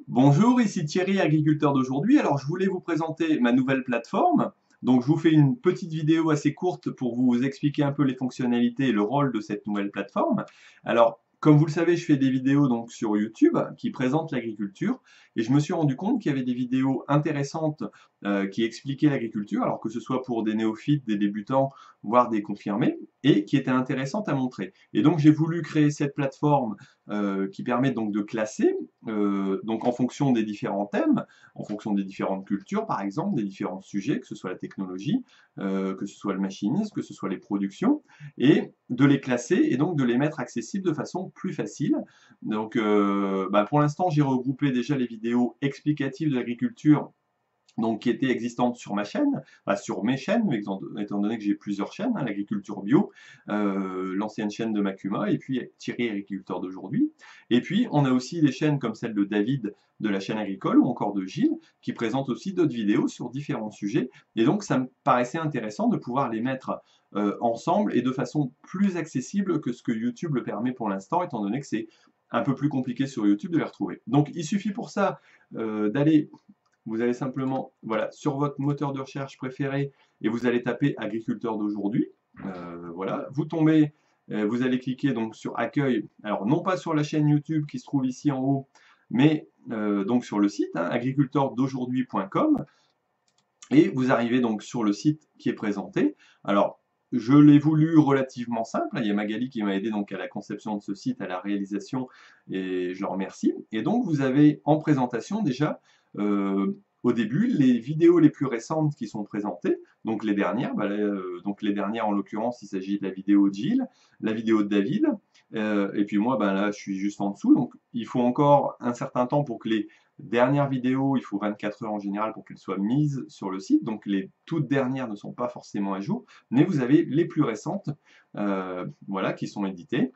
Bonjour, ici Thierry, agriculteur d'aujourd'hui. Alors, je voulais vous présenter ma nouvelle plateforme. Donc, je vous fais une petite vidéo assez courte pour vous expliquer un peu les fonctionnalités et le rôle de cette nouvelle plateforme. Alors, comme vous le savez, je fais des vidéos donc sur YouTube qui présentent l'agriculture et je me suis rendu compte qu'il y avait des vidéos intéressantes qui expliquaient l'agriculture, alors que ce soit pour des néophytes, des débutants, voire des confirmés, et qui étaient intéressantes à montrer. Et donc, j'ai voulu créer cette plateforme qui permet donc de classer donc en fonction des différents thèmes, en fonction des différentes cultures par exemple, des différents sujets, que ce soit la technologie, que ce soit le machinisme, que ce soit les productions, et de les classer et donc de les mettre accessibles de façon plus facile. Donc pour l'instant j'ai regroupé déjà les vidéos explicatives de l'agriculture donc qui était existante sur ma chaîne, sur mes chaînes, étant donné que j'ai plusieurs chaînes, hein, l'agriculture bio, l'ancienne chaîne de Makuma, et puis Thierry Agriculteur d'aujourd'hui. Et puis, on a aussi des chaînes comme celle de David de la chaîne agricole, ou encore de Gilles, qui présentent aussi d'autres vidéos sur différents sujets. Et donc, ça me paraissait intéressant de pouvoir les mettre ensemble et de façon plus accessible que ce que YouTube le permet pour l'instant, étant donné que c'est un peu plus compliqué sur YouTube de les retrouver. Donc, il suffit pour ça d'aller vous allez simplement, voilà, sur votre moteur de recherche préféré, et vous allez taper agriculteur d'aujourd'hui. Voilà, vous tombez, vous allez cliquer donc sur accueil. Alors non pas sur la chaîne YouTube qui se trouve ici en haut, mais donc sur le site, hein, agriculteurdaujourd'hui.com, et vous arrivez donc sur le site qui est présenté. Alors je l'ai voulu relativement simple. Il y a Magali qui m'a aidé donc à la conception de ce site, à la réalisation, et je le remercie. Et donc vous avez en présentation déjà au début les vidéos les plus récentes qui sont présentées. Donc les dernières, donc les dernières en l'occurrence, il s'agit de la vidéo de Gilles, la vidéo de David, et puis moi, là, je suis juste en dessous. Donc il faut encore un certain temps pour que les dernières vidéos, il faut 24 heures en général pour qu'elles soient mises sur le site. Donc les toutes dernières ne sont pas forcément à jour, mais vous avez les plus récentes, voilà, qui sont éditées.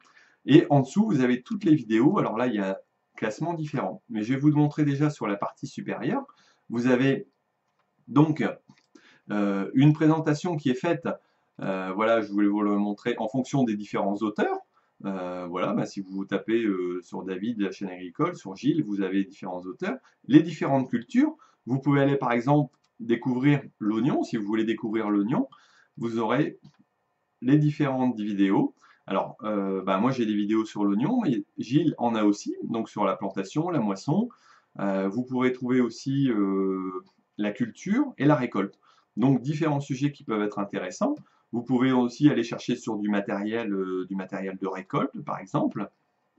Et en dessous, vous avez toutes les vidéos. Alors là, il y a un classement différent. Mais je vais vous montrer déjà sur la partie supérieure. Vous avez donc une présentation qui est faite, voilà, je voulais vous le montrer, en fonction des différents auteurs. Voilà, si vous tapez sur David de la chaîne agricole, sur Gilles, vous avez différents auteurs, les différentes cultures. Vous pouvez aller par exemple découvrir l'oignon, si vous voulez découvrir l'oignon, vous aurez les différentes vidéos. Alors, moi j'ai des vidéos sur l'oignon, mais Gilles en a aussi, donc sur la plantation, la moisson. Vous pourrez trouver aussi la culture et la récolte. Donc différents sujets qui peuvent être intéressants. Vous pouvez aussi aller chercher sur du matériel de récolte, par exemple.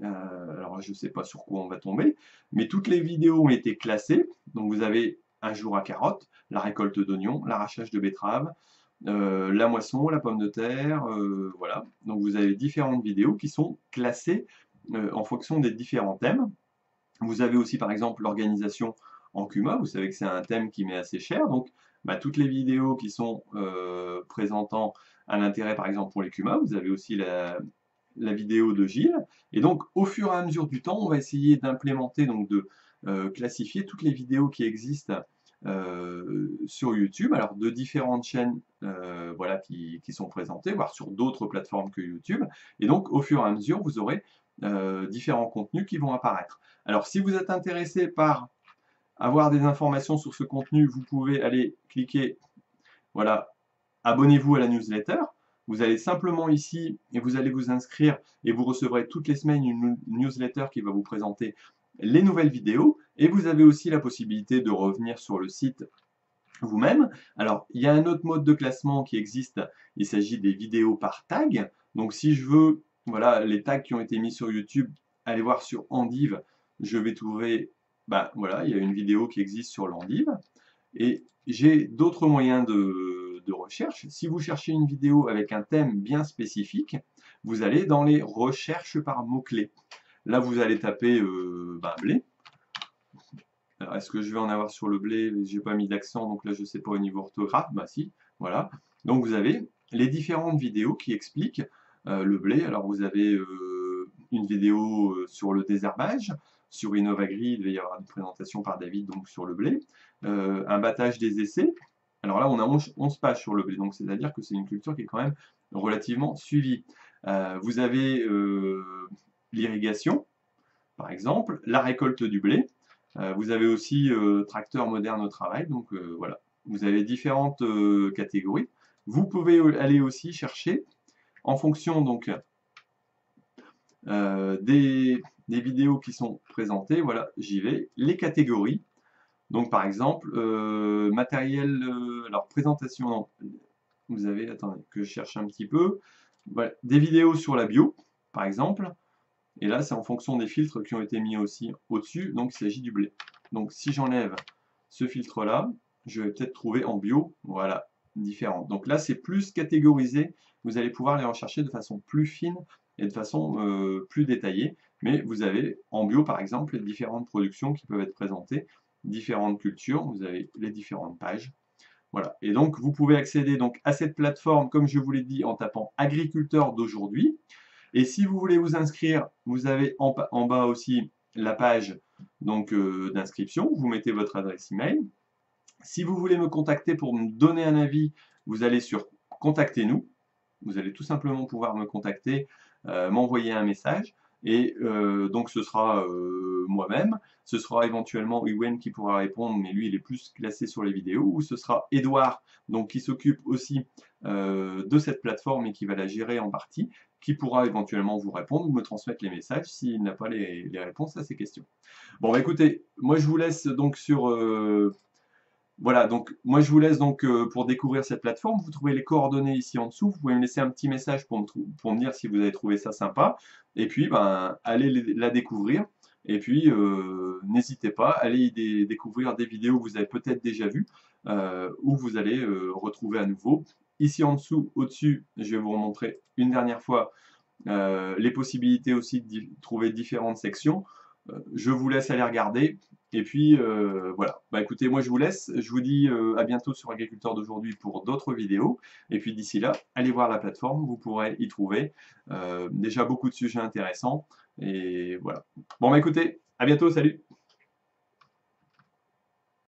Alors je ne sais pas sur quoi on va tomber, mais toutes les vidéos ont été classées. Donc vous avez un jour à carotte, la récolte d'oignons, l'arrachage de betteraves, la moisson, la pomme de terre, voilà. Donc vous avez différentes vidéos qui sont classées en fonction des différents thèmes. Vous avez aussi par exemple l'organisation en CUMA, vous savez que c'est un thème qui m'est assez cher, donc toutes les vidéos qui sont présentant un intérêt par exemple pour les CUMA, vous avez aussi la vidéo de Gilles, et donc au fur et à mesure du temps, on va essayer d'implémenter, donc de classifier toutes les vidéos qui existent sur YouTube, alors de différentes chaînes voilà, qui sont présentées, voire sur d'autres plateformes que YouTube, et donc au fur et à mesure, vous aurez différents contenus qui vont apparaître. Alors si vous êtes intéressé par avoir des informations sur ce contenu, vous pouvez aller cliquer, voilà, abonnez-vous à la newsletter. Vous allez simplement ici et vous allez vous inscrire et vous recevrez toutes les semaines une newsletter qui va vous présenter les nouvelles vidéos. Et vous avez aussi la possibilité de revenir sur le site vous-même. Alors, il y a un autre mode de classement qui existe. Il s'agit des vidéos par tag. Donc, si je veux, voilà, les tags qui ont été mis sur YouTube, allez voir sur Endive. Je vais trouver, voilà, il y a une vidéo qui existe sur l'endive. Et j'ai d'autres moyens de recherche. Si vous cherchez une vidéo avec un thème bien spécifique, vous allez dans les recherches par mots-clés. Là, vous allez taper blé. Alors, est-ce que je vais en avoir sur le blé? J'ai pas mis d'accent, donc là, je sais pas au niveau orthographe. Bah si, voilà. Donc, vous avez les différentes vidéos qui expliquent le blé. Alors, vous avez une vidéo sur le désherbage. Sur Innovagri, il devait y avoir une présentation par David donc sur le blé. Un battage des essais. Alors là, on a 11 pages sur le blé, donc c'est-à-dire que c'est une culture qui est quand même relativement suivie. Vous avez l'irrigation, par exemple, la récolte du blé. Vous avez aussi tracteur moderne au travail, donc voilà. Vous avez différentes catégories. Vous pouvez aller aussi chercher, en fonction donc des vidéos qui sont présentées, voilà, j'y vais, les catégories. Donc par exemple, matériel, alors présentation, non, vous avez, attendez, que je cherche un petit peu, voilà, des vidéos sur la bio, par exemple, et là c'est en fonction des filtres qui ont été mis aussi au-dessus, donc il s'agit du blé. Donc si j'enlève ce filtre-là, je vais peut-être trouver en bio, voilà, différent. Donc là c'est plus catégorisé, vous allez pouvoir les rechercher de façon plus fine et de façon plus détaillée, mais vous avez en bio par exemple les différentes productions qui peuvent être présentées, différentes cultures, vous avez les différentes pages. Voilà. Et donc, vous pouvez accéder donc à cette plateforme, comme je vous l'ai dit, en tapant agriculteur d'aujourd'hui. Et si vous voulez vous inscrire, vous avez en bas aussi la page donc d'inscription. Vous mettez votre adresse email. Si vous voulez me contacter pour me donner un avis, vous allez sur Contactez-nous. Vous allez tout simplement pouvoir me contacter, m'envoyer un message. Et donc ce sera moi-même, ce sera éventuellement Ewen qui pourra répondre, mais lui il est plus classé sur les vidéos, ou ce sera Edouard, donc qui s'occupe aussi de cette plateforme et qui va la gérer en partie, qui pourra éventuellement vous répondre ou me transmettre les messages s'il n'a pas les réponses à ces questions. Bon bah écoutez, moi je vous laisse donc sur voilà, donc moi je vous laisse donc pour découvrir cette plateforme. Vous trouvez les coordonnées ici en dessous. Vous pouvez me laisser un petit message pour me dire si vous avez trouvé ça sympa. Et puis, ben, allez la découvrir. Et puis, n'hésitez pas, allez y découvrir des vidéos que vous avez peut-être déjà vues, ou vous allez retrouver à nouveau. Ici en dessous, au-dessus, je vais vous remontrer une dernière fois les possibilités aussi de trouver différentes sections. Je vous laisse aller regarder. Et puis voilà. Bah écoutez, moi je vous laisse. Je vous dis à bientôt sur Agriculteur d'aujourd'hui pour d'autres vidéos. Et puis d'ici là, allez voir la plateforme. Vous pourrez y trouver déjà beaucoup de sujets intéressants. Et voilà. Bon bah écoutez, à bientôt. Salut!